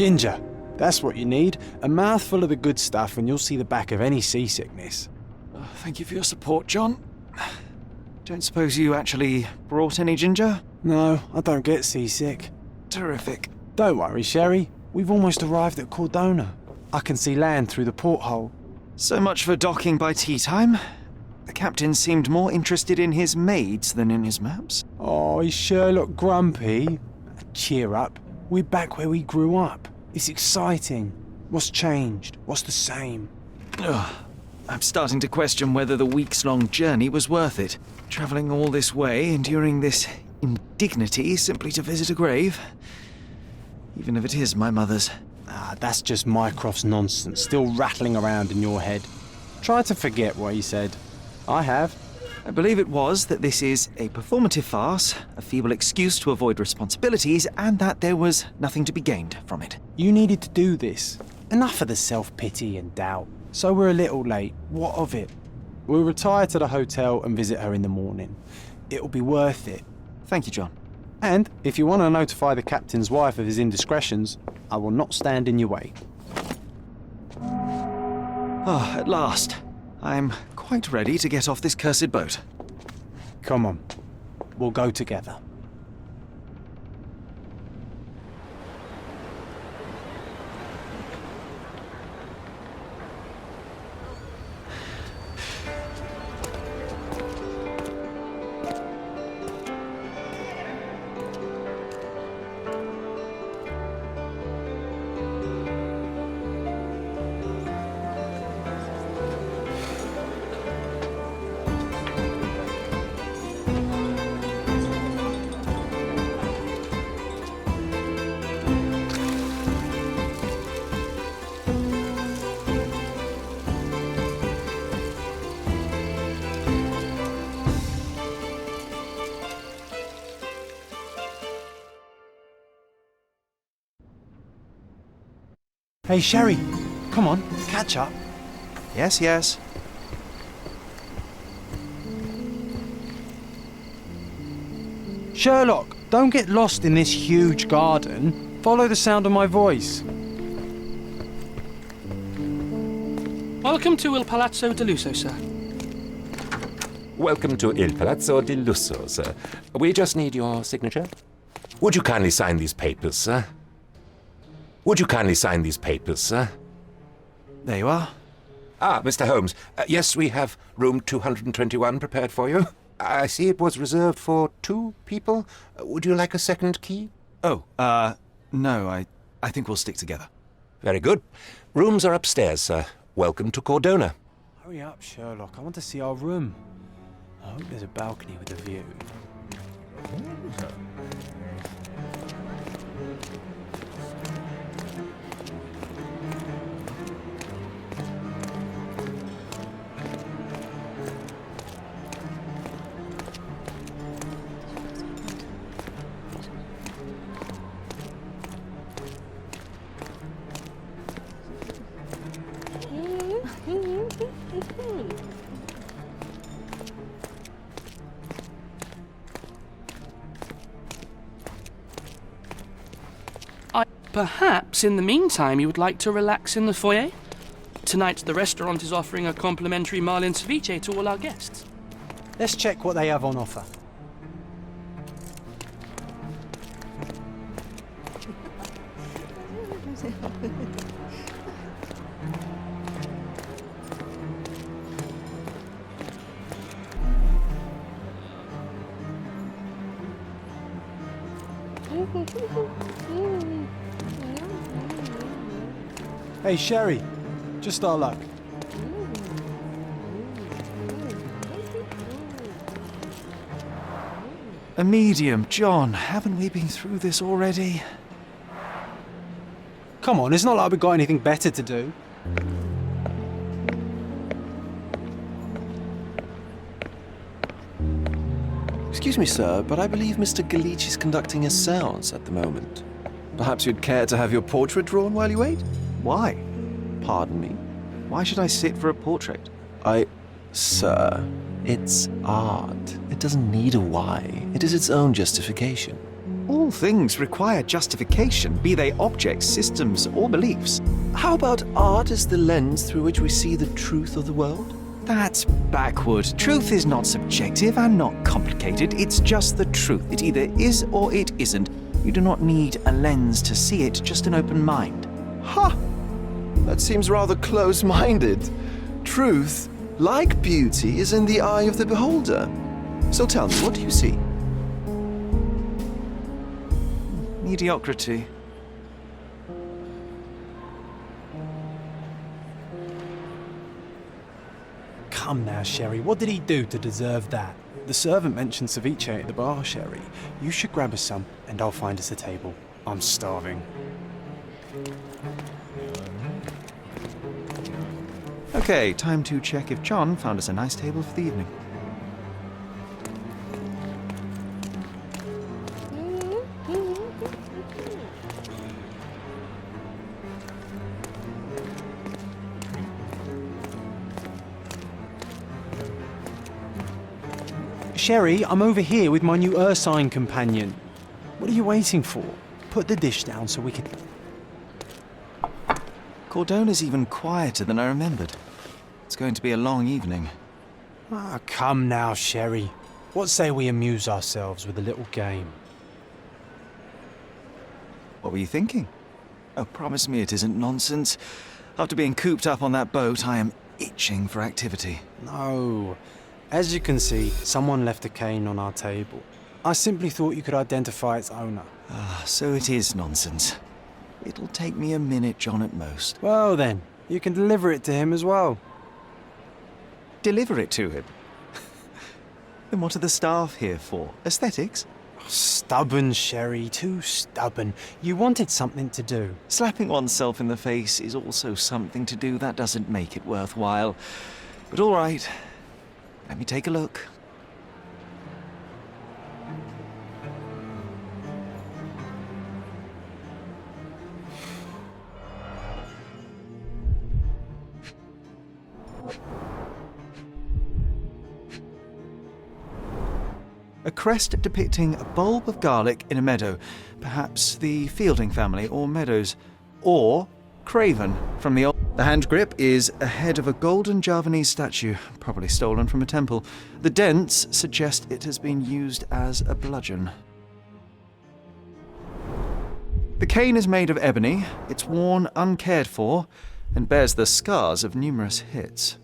Ginger. That's what you need. A mouthful of the good stuff and you'll see the back of any seasickness. Oh, thank you for your support, John. Don't suppose you actually brought any ginger? No, I don't get seasick. Terrific. Don't worry, Sherry. We've almost arrived at Cordona. I can see land through the porthole. So much for docking by tea time. The captain seemed more interested in his maids than in his maps. Oh, is Sherlock grumpy? Cheer up. We're back where we grew up. It's exciting. What's changed? What's the same? Ugh. I'm starting to question whether the weeks-long journey was worth it. Travelling all this way, enduring this indignity simply to visit a grave. Even if it is my mother's. Ah, that's just Mycroft's nonsense, still rattling around in your head. Try to forget what he said. I have. I believe it was that this is a performative farce, a feeble excuse to avoid responsibilities, and that there was nothing to be gained from it. You needed to do this. Enough of the self-pity and doubt. So we're a little late. What of it? We'll retire to the hotel and visit her in the morning. It'll be worth it. Thank you, John. And if you want to notify the captain's wife of his indiscretions, I will not stand in your way. Ah, at last. I'm quite ready to get off this cursed boat. Come on. We'll go together. Hey, Sherry. Come on, catch up. Yes, yes. Sherlock, don't get lost in this huge garden. Follow the sound of my voice. Welcome to Il Palazzo di Lusso, sir. Welcome to Il Palazzo di Lusso, sir. We just need your signature. Would you kindly sign these papers, sir? Would you kindly sign these papers, sir? There you are. Ah, Mr. Holmes. Yes, we have room 221 prepared for you. I see it was reserved for 2 people. Would you like a second key? Oh, no, I think we'll stick together. Very good. Rooms are upstairs, sir. Welcome to Cordona. Hurry up, Sherlock. I want to see our room. I hope there's a balcony with a view. Perhaps, in the meantime, you would like to relax in the foyer? Tonight, the restaurant is offering a complimentary marlin ceviche to all our guests. Let's check what they have on offer. Hey, Sherry. Just our luck. A medium, John. Haven't we been through this already? Come on, it's not like we've got anything better to do. Excuse me, sir, but I believe Mr. Galich is conducting a séance at the moment. Perhaps you'd care to have your portrait drawn while you wait? Why? Pardon me? Why should I sit for a portrait? Sir, it's art. It doesn't need a why. It is its own justification. All things require justification, be they objects, systems, or beliefs. How about art as the lens through which we see the truth of the world? That's backward. Truth is not subjective and not complicated. It's just the truth. It either is or it isn't. You do not need a lens to see it, just an open mind. Ha! That seems rather close-minded. Truth, like beauty, is in the eye of the beholder. So tell me, what do you see? Mediocrity. Come now, Sherry, what did he do to deserve that? The servant mentioned ceviche at the bar, Sherry. You should grab us some, and I'll find us a table. I'm starving. Okay, time to check if John found us a nice table for the evening. Sherry, I'm over here with my new Ursine companion. What are you waiting for? Put the dish down so we can... Cordona's even quieter than I remembered. It's going to be a long evening. Ah, come now, Sherry. What say we amuse ourselves with a little game? What were you thinking? Oh, promise me it isn't nonsense. After being cooped up on that boat, I am itching for activity. No. As you can see, someone left a cane on our table. I simply thought you could identify its owner. Ah, so it is nonsense. It'll take me a minute, John, at most. Well then, you can deliver it to him as well. Deliver it to him? Then what are the staff here for? Aesthetics? Stubborn, Sherry, too stubborn. You wanted something to do. Slapping oneself in the face is also something to do. That doesn't make it worthwhile. But all right, let me take a look. A crest depicting a bulb of garlic in a meadow, perhaps the Fielding family or Meadows, or Craven from the old... The hand grip is a head of a golden Javanese statue, probably stolen from a temple. The dents suggest it has been used as a bludgeon. The cane is made of ebony, it's worn uncared for, and bears the scars of numerous hits.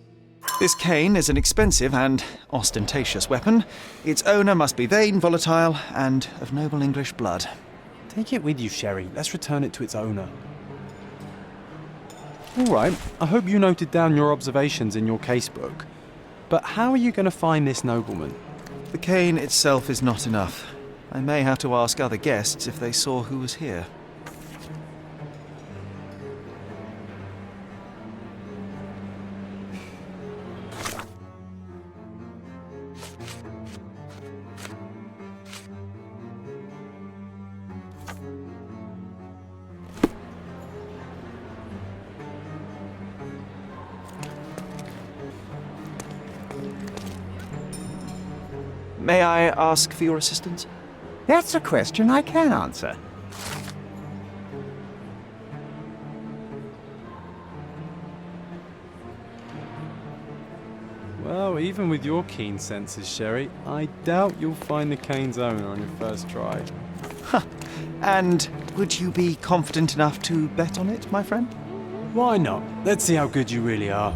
This cane is an expensive and ostentatious weapon. Its owner must be vain, volatile, and of noble English blood. Take it with you, Sherry. Let's return it to its owner. All right, I hope you noted down your observations in your casebook. But how are you going to find this nobleman? The cane itself is not enough. I may have to ask other guests if they saw who was here. May I ask for your assistance? That's a question I can answer. Well, even with your keen senses, Sherry, I doubt you'll find the cane's owner on your first try. And would you be confident enough to bet on it, my friend? Why not? Let's see how good you really are.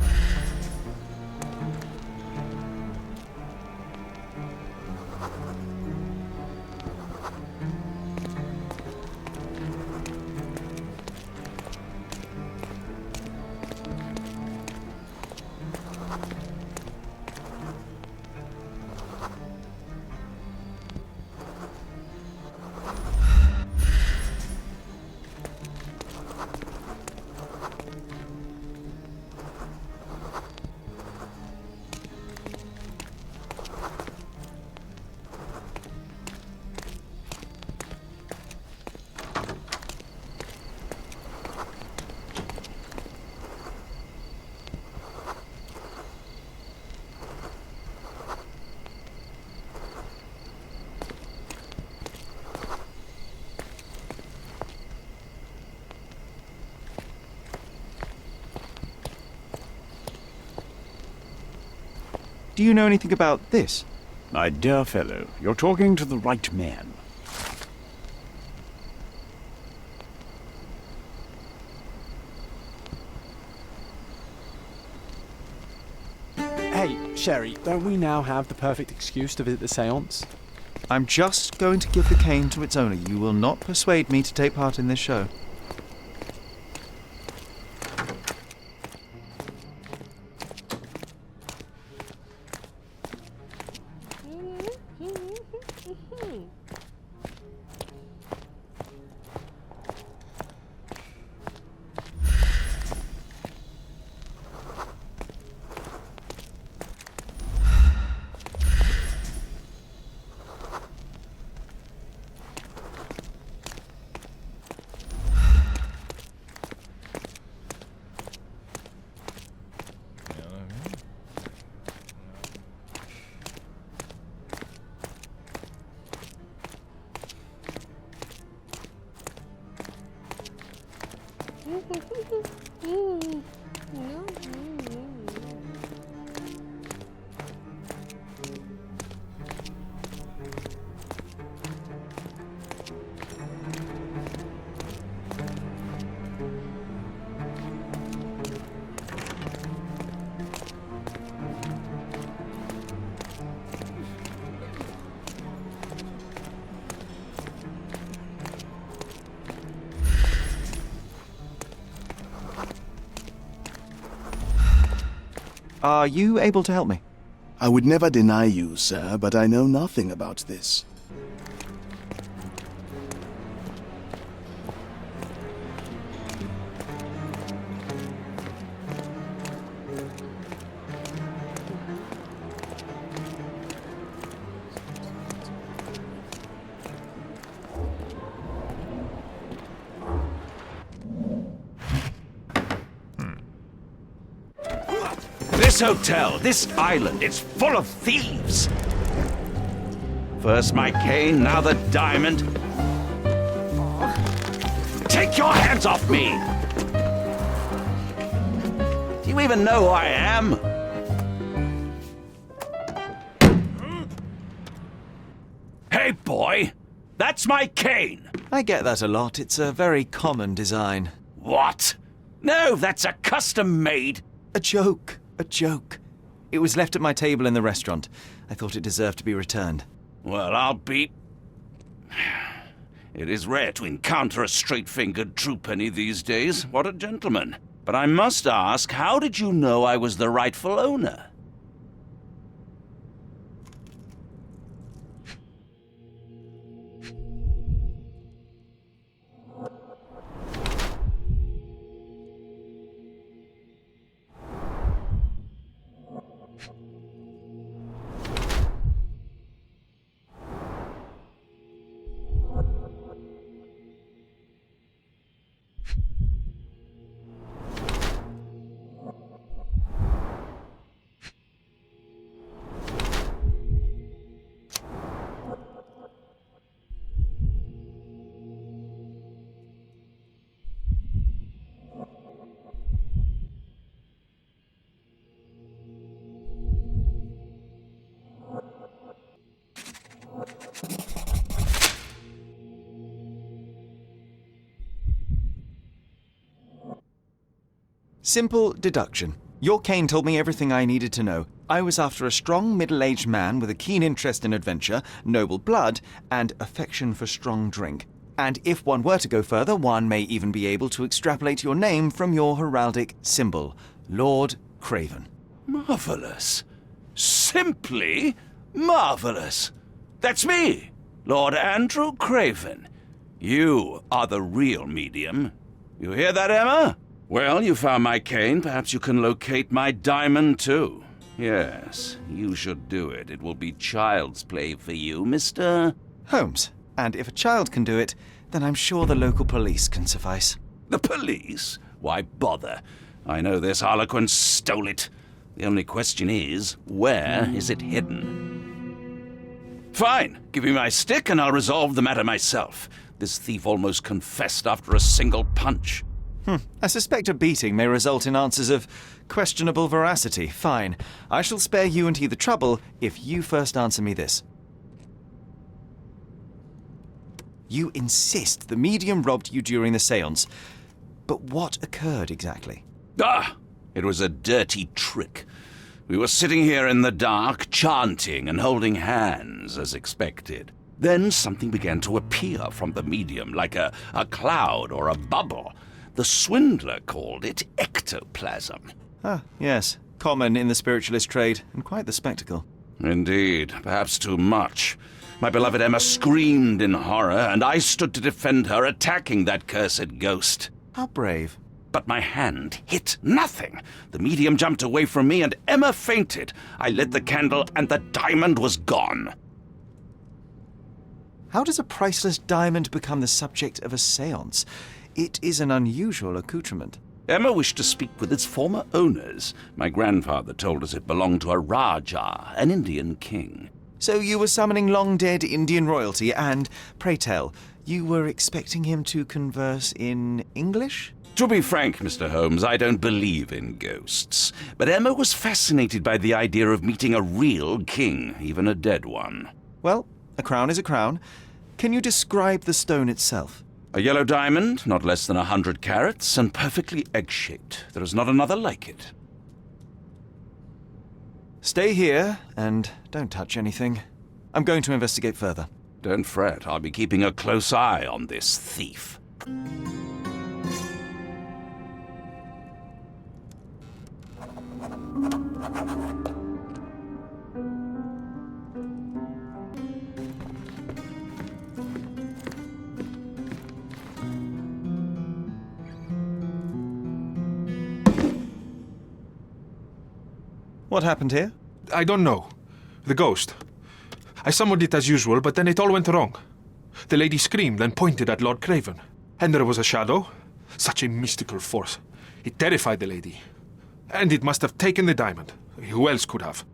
Do you know anything about this? My dear fellow, you're talking to the right man. Hey, Sherry, don't we now have the perfect excuse to visit the seance? I'm just going to give the cane to its owner. You will not persuade me to take part in this show. Are you able to help me? I would never deny you, sir, but I know nothing about this. This hotel, this island, it's full of thieves. First my cane, now the diamond. Take your hands off me! Do you even know who I am? Hey, boy! That's my cane! I get that a lot. It's a very common design. What? No, that's a custom-made... A joke. A joke. It was left at my table in the restaurant. I thought it deserved to be returned. Well, I'll be... It is rare to encounter a straight-fingered true penny these days. What a gentleman. But I must ask, how did you know I was the rightful owner? Simple deduction. Your cane told me everything I needed to know. I was after a strong, middle-aged man with a keen interest in adventure, noble blood, and affection for strong drink. And if one were to go further, one may even be able to extrapolate your name from your heraldic symbol, Lord Craven. Marvelous. Simply marvelous. That's me, Lord Andrew Craven. You are the real medium. You hear that, Emma? Well, you found my cane. Perhaps you can locate my diamond, too. Yes, you should do it. It will be child's play for you, Mr. Holmes. And if a child can do it, then I'm sure the local police can suffice. The police? Why bother? I know this harlequin stole it. The only question is, where is it hidden? Fine. Give me my stick and I'll resolve the matter myself. This thief almost confessed after a single punch. I suspect a beating may result in answers of questionable veracity. Fine. I shall spare you and he the trouble if you first answer me this. You insist the medium robbed you during the séance. But what occurred exactly? It was a dirty trick. We were sitting here in the dark, chanting and holding hands, as expected. Then something began to appear from the medium, like a cloud or a bubble. The swindler called it ectoplasm. Ah, yes. Common in the spiritualist trade, and quite the spectacle. Indeed, perhaps too much. My beloved Emma screamed in horror, and I stood to defend her, attacking that cursed ghost. How brave. But my hand hit nothing. The medium jumped away from me, and Emma fainted. I lit the candle, and the diamond was gone. How does a priceless diamond become the subject of a séance? It is an unusual accoutrement. Emma wished to speak with its former owners. My grandfather told us it belonged to a Rajah, an Indian king. So you were summoning long-dead Indian royalty, and, pray tell, you were expecting him to converse in English? To be frank, Mr. Holmes, I don't believe in ghosts. But Emma was fascinated by the idea of meeting a real king, even a dead one. Well, a crown is a crown. Can you describe the stone itself? A yellow diamond, not less than 100 carats, and perfectly egg-shaped. There is not another like it. Stay here, and don't touch anything. I'm going to investigate further. Don't fret, I'll be keeping a close eye on this thief. What happened here? I don't know. The ghost. I summoned it as usual, but then it all went wrong. The lady screamed and pointed at Lord Craven. And there was a shadow. Such a mystical force. It terrified the lady. And it must have taken the diamond. Who else could have?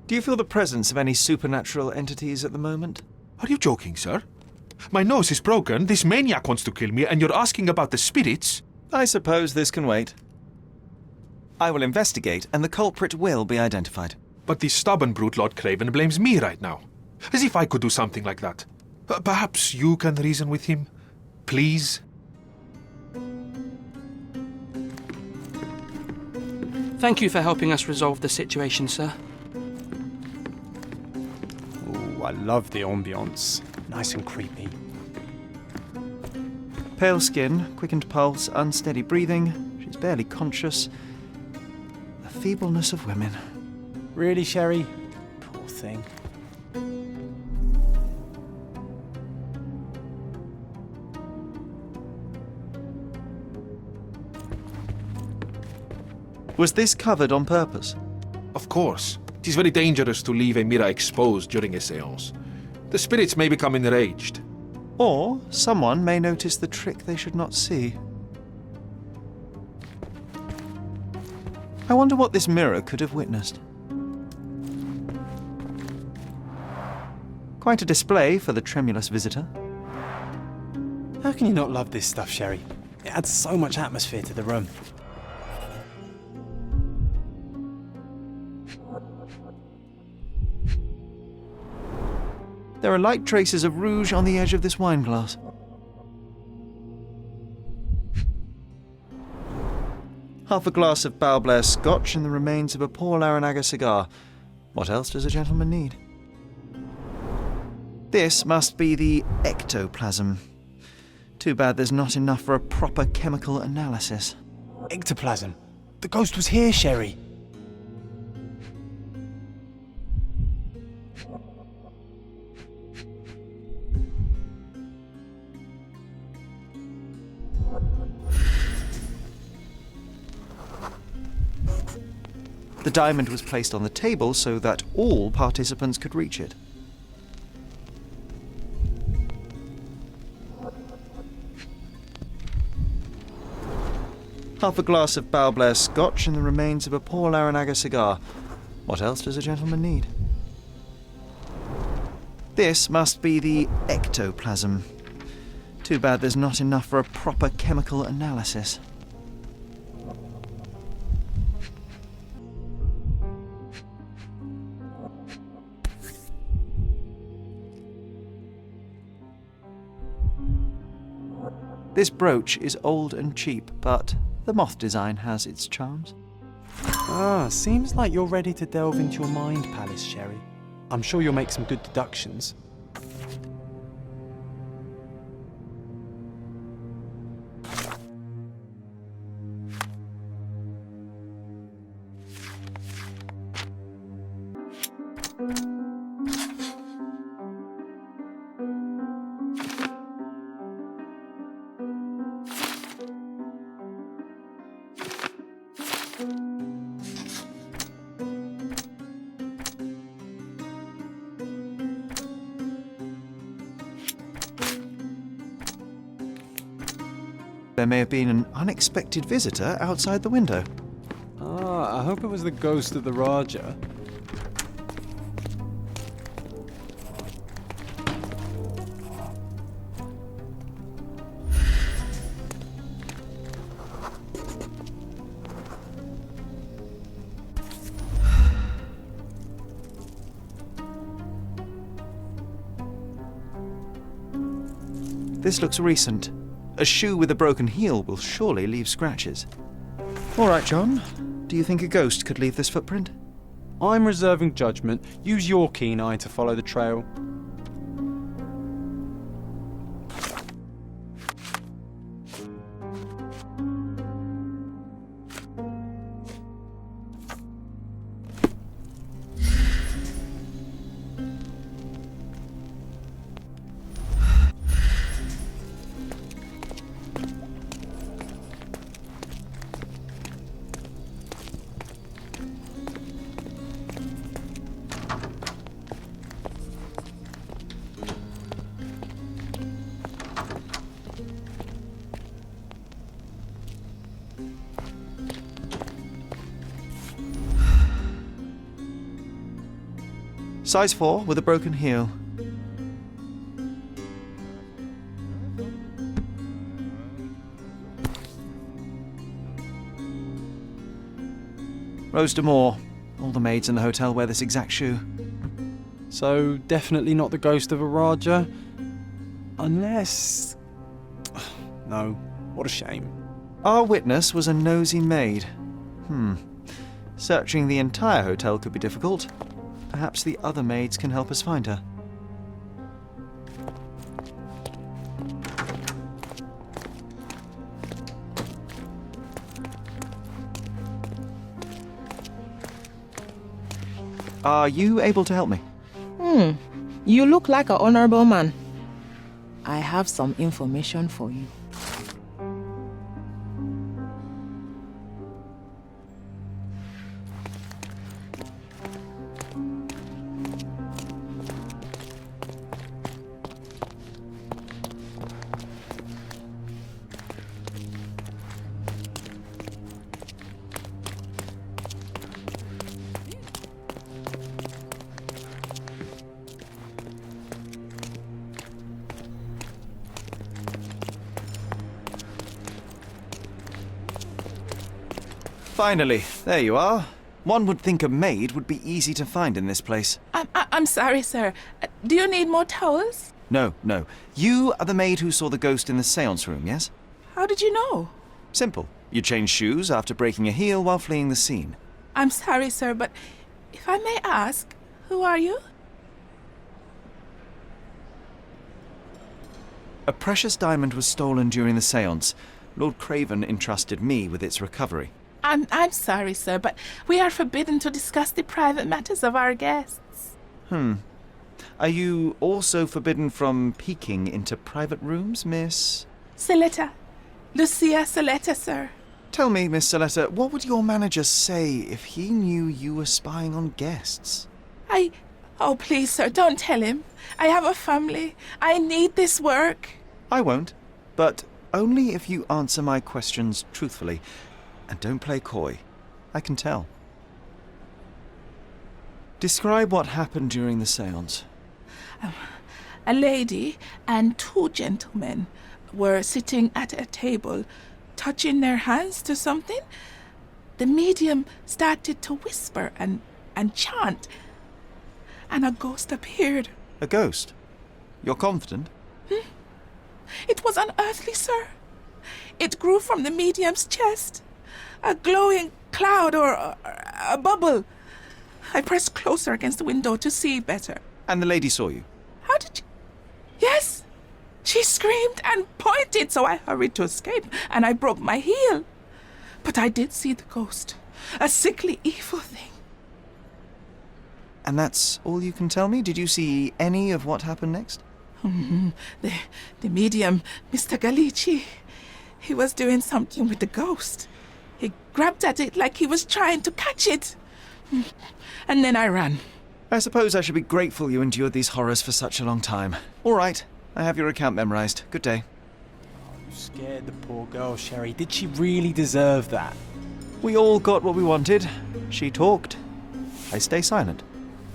Do you feel the presence of any supernatural entities at the moment? Are you joking, sir? My nose is broken, this maniac wants to kill me, and you're asking about the spirits? I suppose this can wait. I will investigate, and the culprit will be identified. But this stubborn brute Lord Craven blames me right now. As if I could do something like that. Perhaps you can reason with him? Please? Thank you for helping us resolve the situation, sir. Ooh, I love the ambience. Nice and creepy. Pale skin, quickened pulse, unsteady breathing. She's barely conscious. The feebleness of women. Really, Sherry? Poor thing. Was this covered on purpose? Of course. It is very dangerous to leave a mirror exposed during a séance. The spirits may become enraged. Or someone may notice the trick they should not see. I wonder what this mirror could have witnessed. Quite a display for the tremulous visitor. How can you not love this stuff, Sherry? It adds so much atmosphere to the room. There are light traces of rouge on the edge of this wine glass. Half a glass of Balblair Scotch and the remains of a Paul Aranaga cigar. What else does a gentleman need? This must be the ectoplasm. Too bad there's not enough for a proper chemical analysis. Ectoplasm. The ghost was here, Sherry. The diamond was placed on the table so that all participants could reach it. Half a glass of Balblair Scotch and the remains of a Paul Aranaga cigar. What else does a gentleman need? This must be the ectoplasm. Too bad there's not enough for a proper chemical analysis. This brooch is old and cheap, but the moth design has its charms. Ah, seems like you're ready to delve into your mind palace, Sherry. I'm sure you'll make some good deductions. There may have been an unexpected visitor outside the window. Ah, I hope it was the ghost of the Raja. This looks recent. A shoe with a broken heel will surely leave scratches. All right, John. Do you think a ghost could leave this footprint? I'm reserving judgment. Use your keen eye to follow the trail. Size 4 with a broken heel. Rose D'Amour. All the maids in the hotel wear this exact shoe. So, definitely not the ghost of a Raja. Unless... No, what a shame. Our witness was a nosy maid. Searching the entire hotel could be difficult. Perhaps the other maids can help us find her. Are you able to help me? You look like an honorable man. I have some information for you. Finally, there you are. One would think a maid would be easy to find in this place. I'm sorry, sir. Do you need more towels? No. You are the maid who saw the ghost in the seance room, yes? How did you know? Simple. You changed shoes after breaking a heel while fleeing the scene. I'm sorry, sir, but if I may ask, who are you? A precious diamond was stolen during the seance. Lord Craven entrusted me with its recovery. I'm sorry, sir, but we are forbidden to discuss the private matters of our guests. Are you also forbidden from peeking into private rooms, Miss? Saletta. Lucia Saletta, sir. Tell me, Miss Saletta, what would your manager say if he knew you were spying on guests? Oh, please, sir, don't tell him. I have a family. I need this work. I won't, but only if you answer my questions truthfully. And don't play coy. I can tell. Describe what happened during the seance. A lady and two gentlemen, were sitting at a table, touching their hands to something. The medium started to whisper and chant, and a ghost appeared. A ghost? You're confident? It was unearthly, sir. It grew from the medium's chest. A glowing cloud or a bubble. I pressed closer against the window to see better. And the lady saw you? How did you... Yes! She screamed and pointed, so I hurried to escape, and I broke my heel. But I did see the ghost. A sickly, evil thing. And that's all you can tell me? Did you see any of what happened next? The medium, Mr. Galici, he was doing something with the ghost. He grabbed at it like he was trying to catch it. And then I ran. I suppose I should be grateful you endured these horrors for such a long time. All right, I have your account memorized. Good day. You scared the poor girl, Sherry. Did she really deserve that? We all got what we wanted. She talked. I stay silent.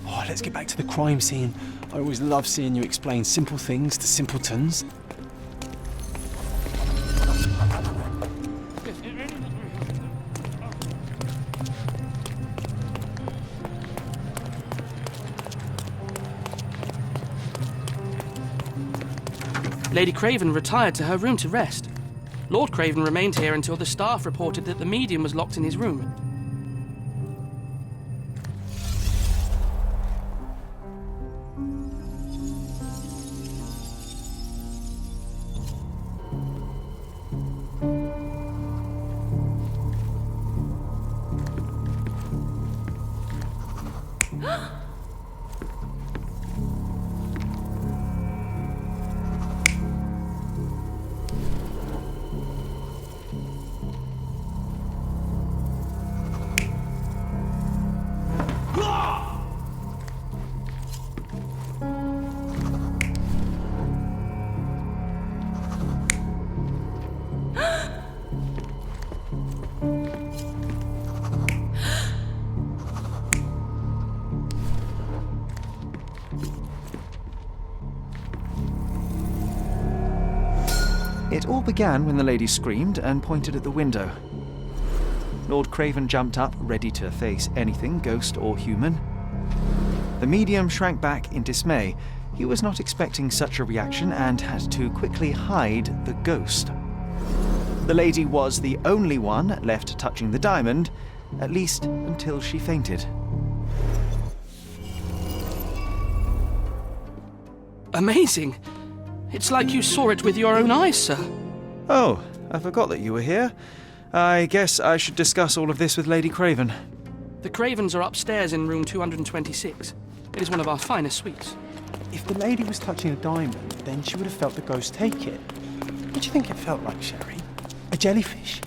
Oh, let's get back to the crime scene. I always love seeing you explain simple things to simpletons. Lady Craven retired to her room to rest. Lord Craven remained here until the staff reported that the medium was locked in his room. It all began when the lady screamed and pointed at the window. Lord Craven jumped up, ready to face anything, ghost or human. The medium shrank back in dismay. He was not expecting such a reaction and had to quickly hide the ghost. The lady was the only one left touching the diamond, at least until she fainted. Amazing! It's like you saw it with your own eyes, sir. Oh, I forgot that you were here. I guess I should discuss all of this with Lady Craven. The Cravens are upstairs in room 226. It is one of our finest suites. If the lady was touching a diamond, then she would have felt the ghost take it. What do you think it felt like, Sherry? A jellyfish?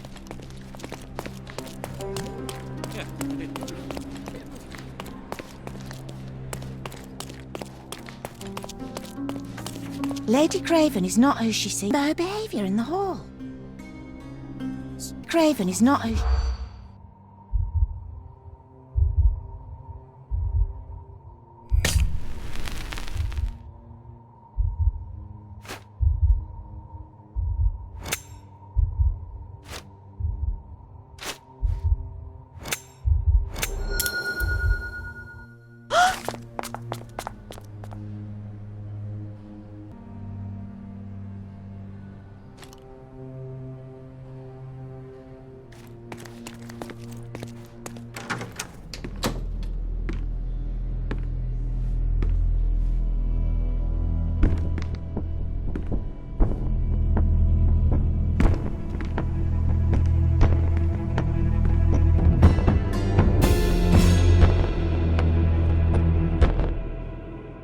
Lady Craven is not who she seems. No behaviour in the hall. Craven is not who...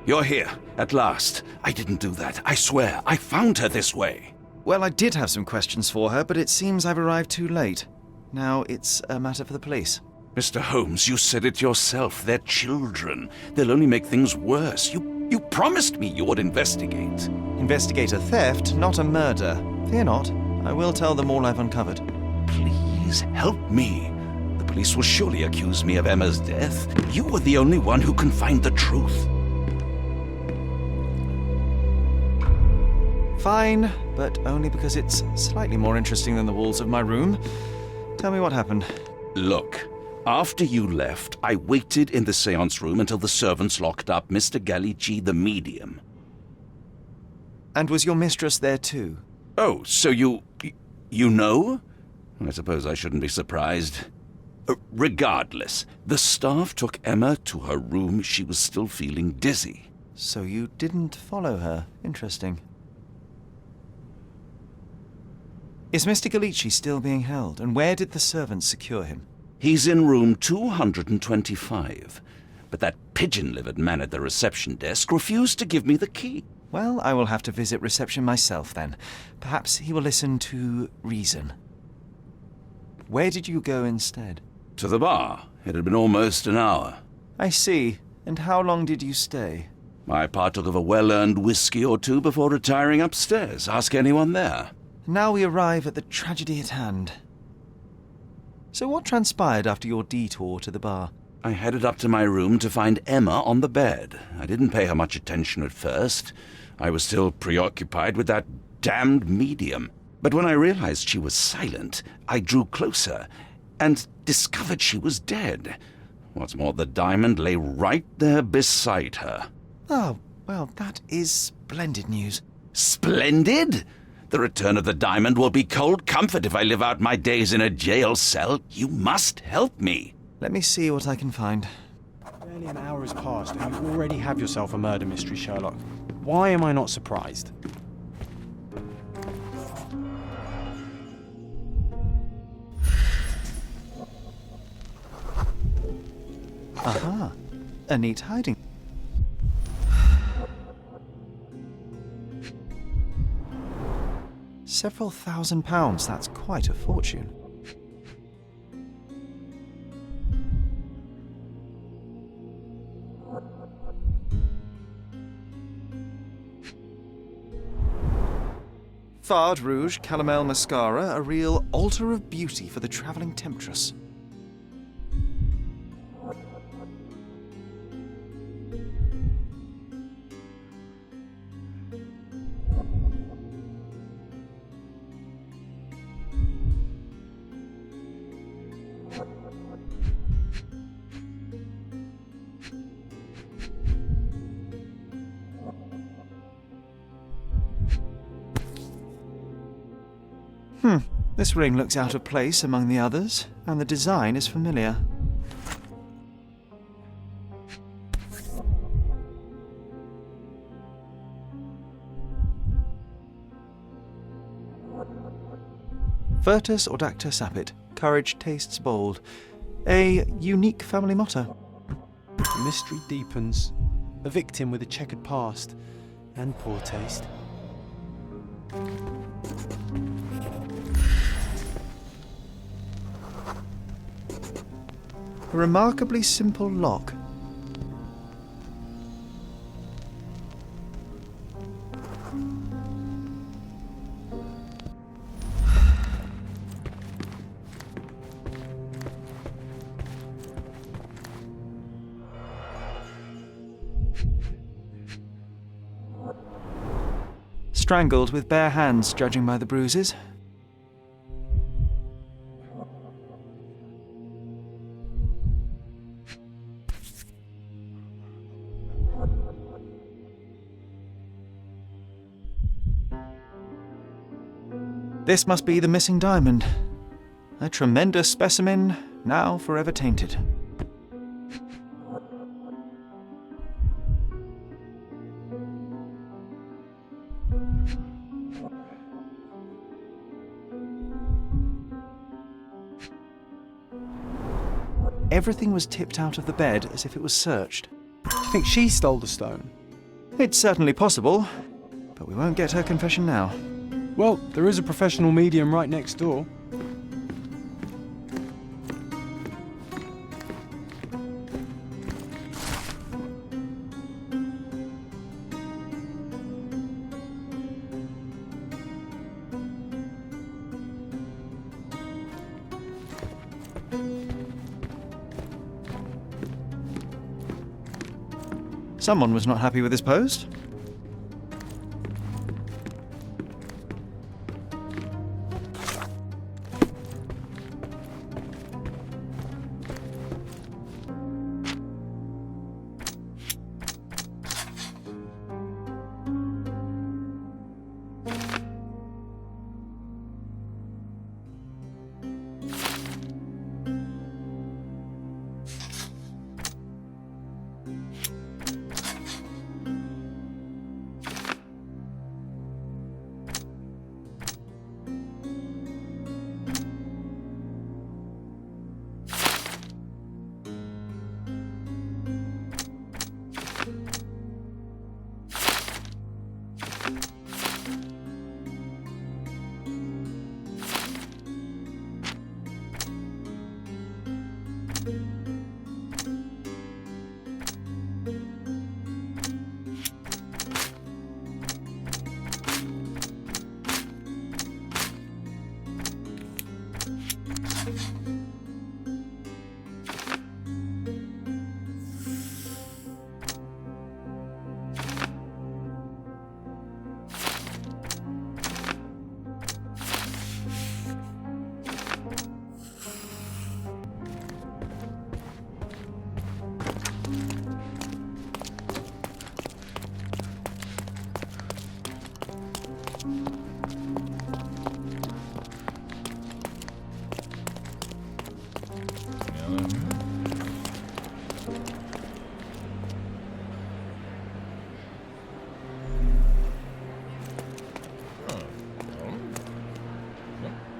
You're here, at last. I didn't do that. I swear, I found her this way. Well, I did have some questions for her, but it seems I've arrived too late. Now it's a matter for the police. Mr. Holmes, you said it yourself. They're children. They'll only make things worse. You promised me you would investigate. Investigate a theft, not a murder. Fear not. I will tell them all I've uncovered. Please, help me. The police will surely accuse me of Emma's death. You are the only one who can find the truth. Fine, but only because it's slightly more interesting than the walls of my room. Tell me what happened. Look, after you left, I waited in the seance room until the servants locked up Mr. Gallici, the medium. And was your mistress there too? Oh, so you know? I suppose I shouldn't be surprised. Regardless, the staff took Emma to her room. She was still feeling dizzy. So you didn't follow her. Interesting. Is Mr. Gallici still being held, and where did the servants secure him? He's in room 225, but that pigeon-livered man at the reception desk refused to give me the key. Well, I will have to visit reception myself then. Perhaps he will listen to reason. Where did you go instead? To the bar. It had been almost an hour. I see. And how long did you stay? I partook of a well-earned whiskey or two before retiring upstairs. Ask anyone there. Now we arrive at the tragedy at hand. So what transpired after your detour to the bar? I headed up to my room to find Emma on the bed. I didn't pay her much attention at first. I was still preoccupied with that damned medium. But when I realized she was silent, I drew closer and discovered she was dead. What's more, the diamond lay right there beside her. Oh, well, that is splendid news. Splendid? The return of the diamond will be cold comfort if I live out my days in a jail cell. You must help me. Let me see what I can find. Barely an hour has passed and you already have yourself a murder mystery, Sherlock. Why am I not surprised? Aha, a neat hiding. Several £1,000s, that's quite a fortune. Fard Rouge, Calomel Mascara, a real altar of beauty for the travelling temptress. This ring looks out of place among the others, and the design is familiar. Virtus audacta sapit, courage tastes bold. A unique family motto. The mystery deepens. A victim with a checkered past and poor taste. A remarkably simple lock. Strangled with bare hands, judging by the bruises. This must be the missing diamond. A tremendous specimen, now forever tainted. Everything was tipped out of the bed as if it was searched. Do you think she stole the stone? It's certainly possible, but we won't get her confession now. Well, there is a professional medium right next door. Someone was not happy with his post.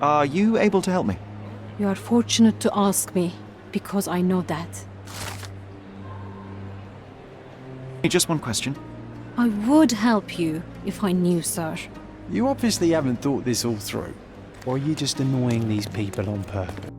Are you able to help me? You are fortunate to ask me, because I know that. Just one question. I would help you if I knew, sir. You obviously haven't thought this all through. Or are you just annoying these people on purpose?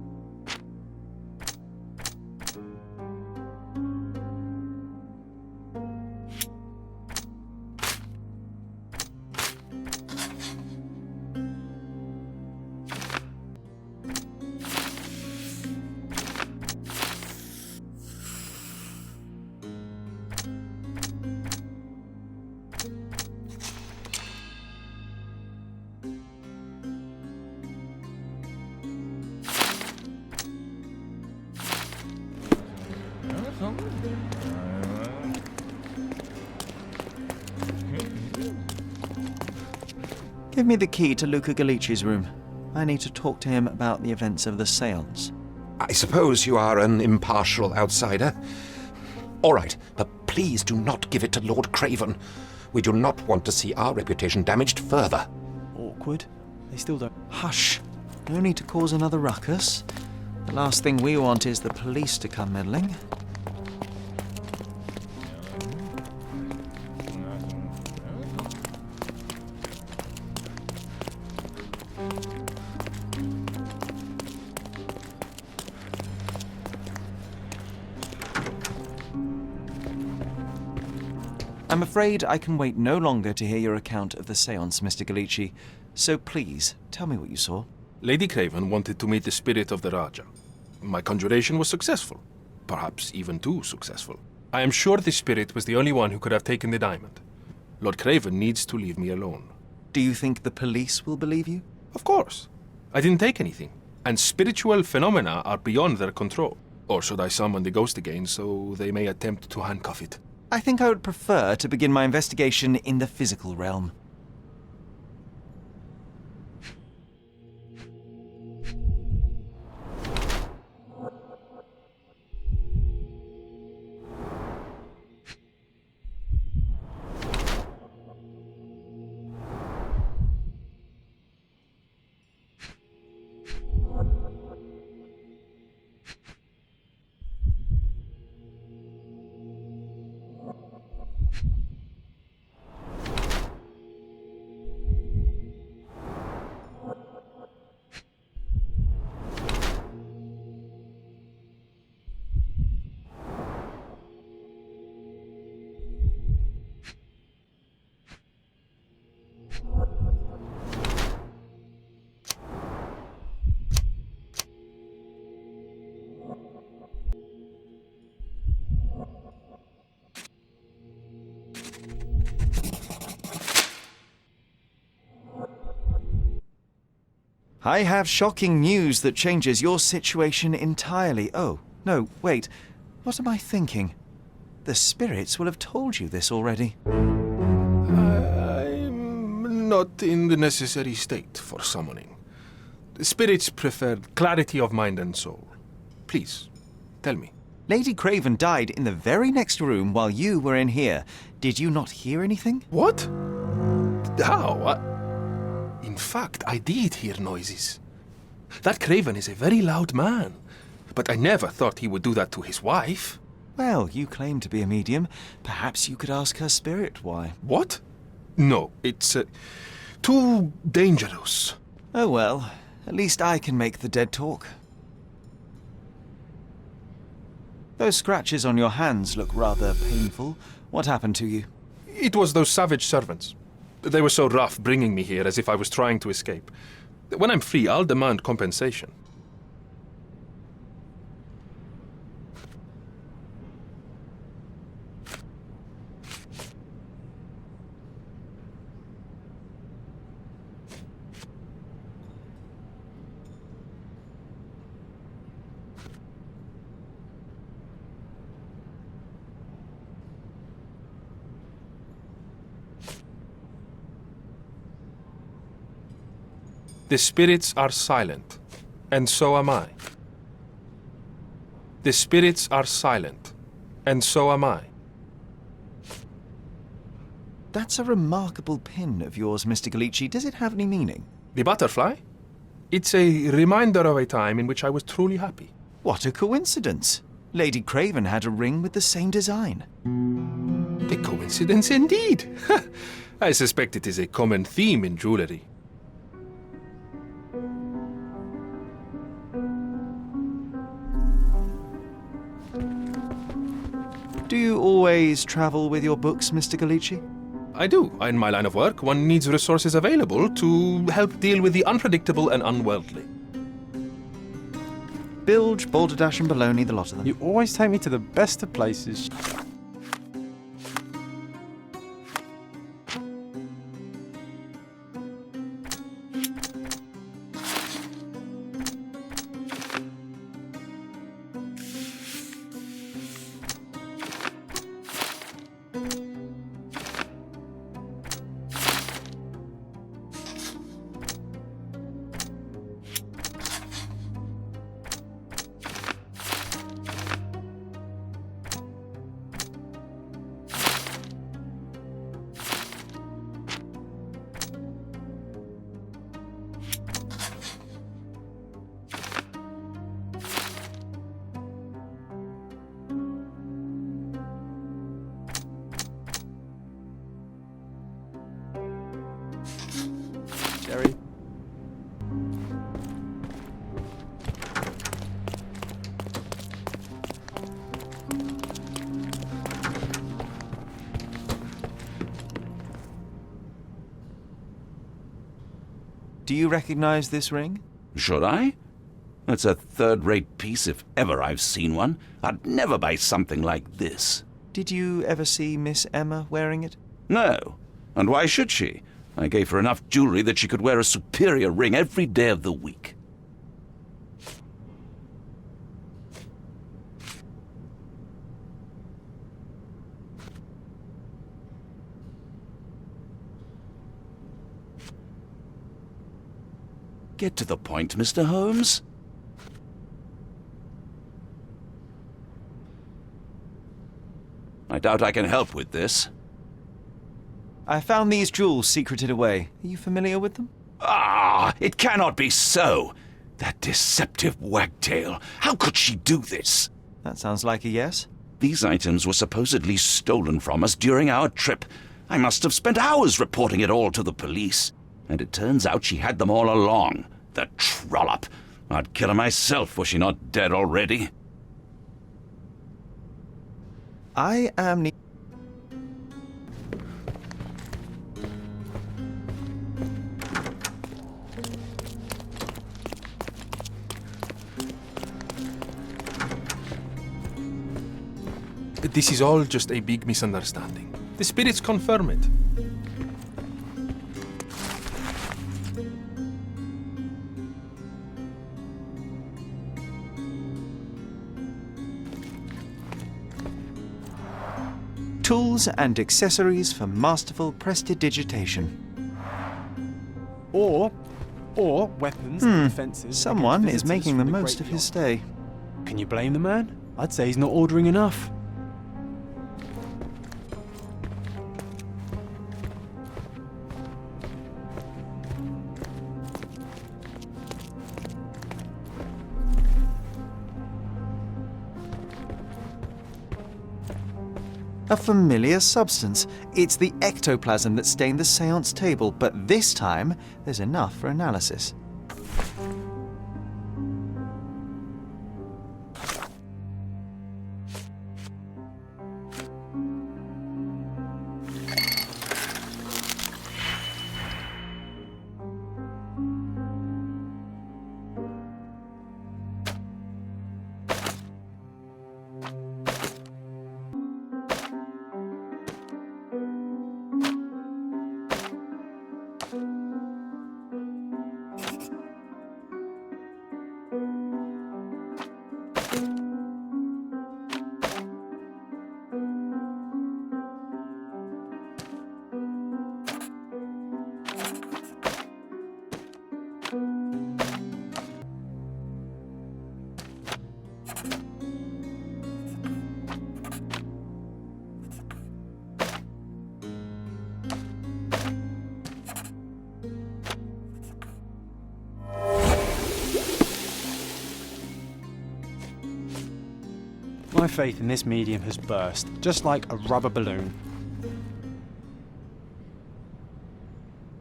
Give me the key to Luca Galici's room. I need to talk to him about the events of the séance. I suppose you are an impartial outsider. All right, but please do not give it to Lord Craven. We do not want to see our reputation damaged further. Awkward. They still don't... Hush. No need to cause another ruckus. The last thing we want is the police to come meddling. I'm afraid I can wait no longer to hear your account of the séance, Mr. Galici. So please, tell me what you saw. Lady Craven wanted to meet the spirit of the Raja. My conjuration was successful. Perhaps even too successful. I am sure the spirit was the only one who could have taken the diamond. Lord Craven needs to leave me alone. Do you think the police will believe you? Of course. I didn't take anything. And spiritual phenomena are beyond their control. Or should I summon the ghost again so they may attempt to handcuff it? I think I would prefer to begin my investigation in the physical realm. I have shocking news that changes your situation entirely. Oh, no, wait. What am I thinking? The spirits will have told you this already. I'm not in the necessary state for summoning. The spirits prefer clarity of mind and soul. Please, tell me. Lady Craven died in the very next room while you were in here. Did you not hear anything? What? How? In fact, I did hear noises. That Craven is a very loud man, but I never thought he would do that to his wife. Well, you claim to be a medium. Perhaps you could ask her spirit why. What? No, it's too dangerous. Oh well, at least I can make the dead talk. Those scratches on your hands look rather painful. What happened to you? It was those savage servants. They were so rough bringing me here as if I was trying to escape. When I'm free, I'll demand compensation. The spirits are silent, and so am I. The spirits are silent, and so am I. That's a remarkable pin of yours, Mr. Galici. Does it have any meaning? The butterfly? It's a reminder of a time in which I was truly happy. What a coincidence. Lady Craven had a ring with the same design. A coincidence indeed. I suspect it is a common theme in jewellery. Do you always travel with your books, Mr. Galici? I do. In my line of work, one needs resources available to help deal with the unpredictable and unworldly. Bilge, balderdash and baloney, the lot of them. You always take me to the best of places. Jerry. Do you recognize this ring? Should I? It's a third-rate piece if ever I've seen one. I'd never buy something like this. Did you ever see Miss Emma wearing it? No. And why should she? I gave her enough jewelry that she could wear a superior ring every day of the week. Get to the point, Mr. Holmes. I doubt I can help with this. I found these jewels secreted away. Are you familiar with them? Ah, it cannot be so. That deceptive wagtail. How could she do this? That sounds like a yes. These items were supposedly stolen from us during our trip. I must have spent hours reporting it all to the police. And it turns out she had them all along. The trollop. I'd kill her myself were she not dead already. I am... This is all just a big misunderstanding. The spirits confirm it. Tools and accessories for masterful prestidigitation. Or weapons and defences. Someone against is visitors making the from most Great of his Beyond. stay. Can you blame the man? I'd say he's not ordering enough. A familiar substance. It's the ectoplasm that stained the seance table, but this time there's enough for analysis. My faith in this medium has burst, just like a rubber balloon.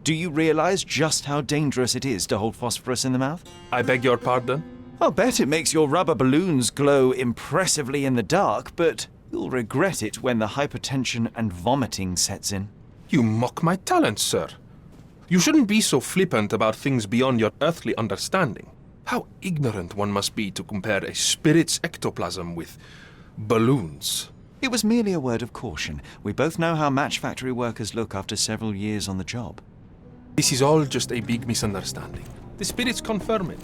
Do you realize just how dangerous it is to hold phosphorus in the mouth? I beg your pardon? I'll bet it makes your rubber balloons glow impressively in the dark, but you'll regret it when the hypertension and vomiting sets in. You mock my talents, sir. You shouldn't be so flippant about things beyond your earthly understanding. How ignorant one must be to compare a spirit's ectoplasm with balloons. It was merely a word of caution. We both know how match factory workers look after several years on the job. This is all just a big misunderstanding. The spirits confirm it.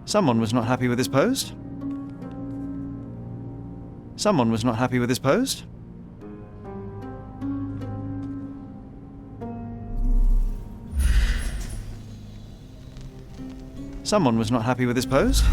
Someone was not happy with his post. Someone was not happy with his post. Someone was not happy with his post.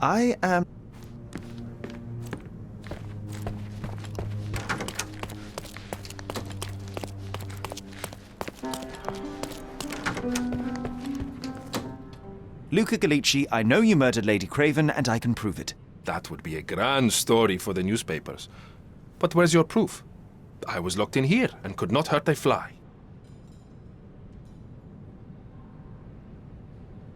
I am... Luca Gallici, I know you murdered Lady Craven, and I can prove it. That would be a grand story for the newspapers. But where's your proof? I was locked in here and could not hurt a fly.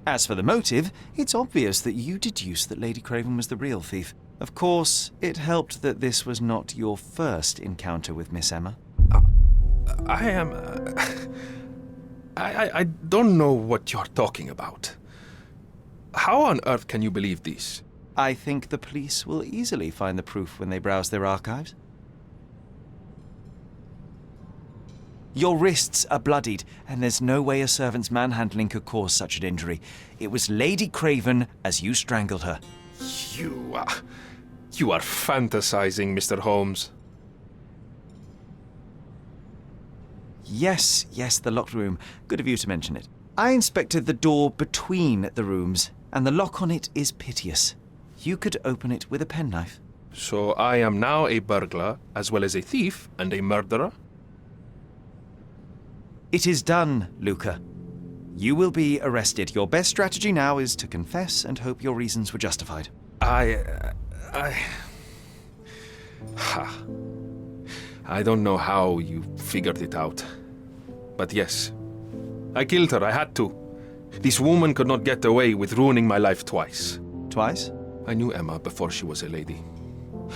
As for the motive, it's obvious that you deduced that Lady Craven was the real thief. Of course, it helped that this was not your first encounter with Miss Emma. I am... I don't know what you're talking about. How on earth can you believe this? I think the police will easily find the proof when they browse their archives. Your wrists are bloodied, and there's no way a servant's manhandling could cause such an injury. It was Lady Craven as you strangled her. You are fantasizing, Mr. Holmes. Yes, the locked room. Good of you to mention it. I inspected the door between the rooms, and the lock on it is piteous. You could open it with a penknife. So I am now a burglar, as well as a thief and a murderer? It is done, Luca. You will be arrested. Your best strategy now is to confess and hope your reasons were justified. I don't know how you figured it out. But yes, I killed her. I had to. This woman could not get away with ruining my life twice. Twice? I knew Emma before she was a lady.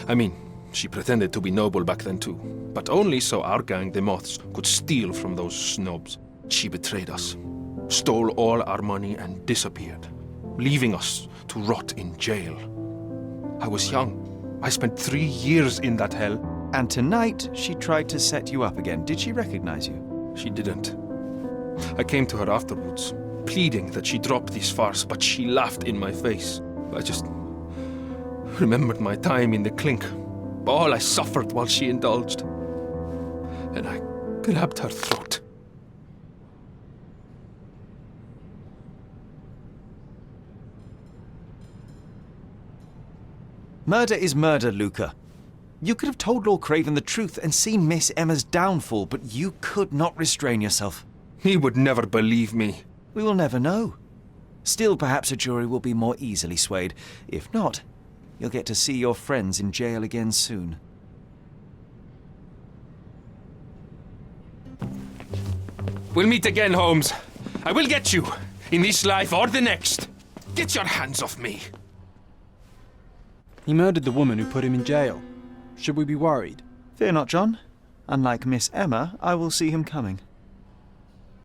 I mean, she pretended to be noble back then too, but only so our gang, the Moths, could steal from those snobs. She betrayed us, stole all our money and disappeared, leaving us to rot in jail. I was young. I spent 3 years in that hell. And tonight, she tried to set you up again. Did she recognize you? She didn't. I came to her afterwards, pleading that she drop this farce, but she laughed in my face. I just remembered my time in the clink, all I suffered while she indulged. And I grabbed her throat. Murder is murder, Luca. You could have told Lord Craven the truth and seen Miss Emma's downfall, but you could not restrain yourself. He would never believe me. We will never know. Still, perhaps a jury will be more easily swayed. If not, you'll get to see your friends in jail again soon. We'll meet again, Holmes. I will get you, in this life or the next. Get your hands off me. He murdered the woman who put him in jail. Should we be worried? Fear not, John. Unlike Miss Emma, I will see him coming.